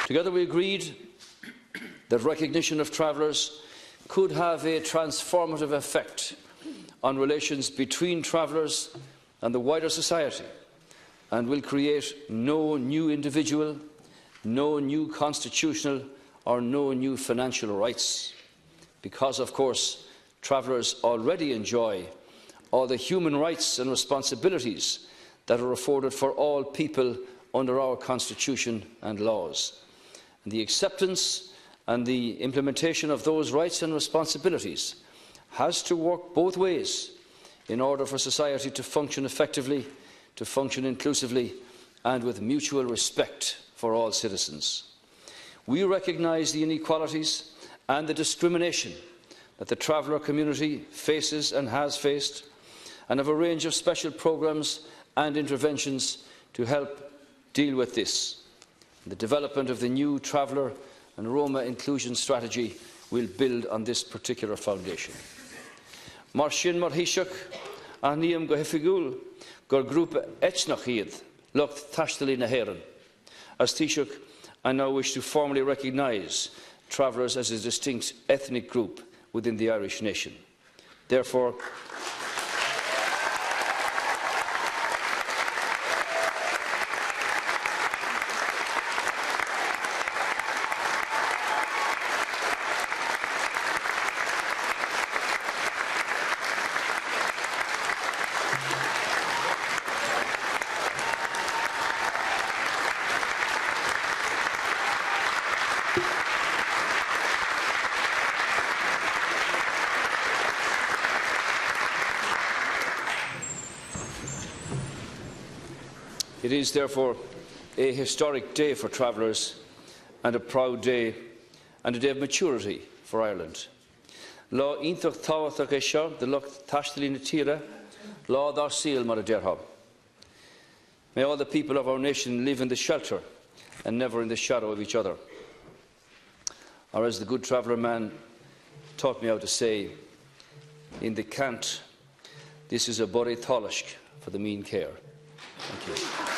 Together we agreed that recognition of travellers could have a transformative effect on relations between travellers and the wider society, and will create no new individual, no new constitutional or no new financial rights, because, of course, travellers already enjoy all the human rights and responsibilities that are afforded for all people under our Constitution and laws. And the acceptance and the implementation of those rights and responsibilities has to work both ways in order for society to function effectively, to function inclusively and with mutual respect for all citizens. We recognise the inequalities and the discrimination that the traveller community faces and has faced, and have a range of special programmes and interventions to help deal with this. The development of the new traveller and Roma inclusion strategy will build on this particular foundation. Mar sin mar hiiseach a níam go hifigiúil gur grúpa éitneach iad lucht taistilí na hÉireann. As Taoiseach, I now wish to formally recognise travellers as a distinct ethnic group within the Irish nation. Therefore, it is therefore a historic day for travellers and a proud day and a day of maturity for Ireland. Lá iontach tábhachtach é seo de lucht taistilí na tíre, lá dar síl mar a deartha. May all the people of our nation live in the shelter and never in the shadow of each other. Or as the good traveller man taught me how to say in the Cant, this is a borradh táileasc for the mincéir. Thank you.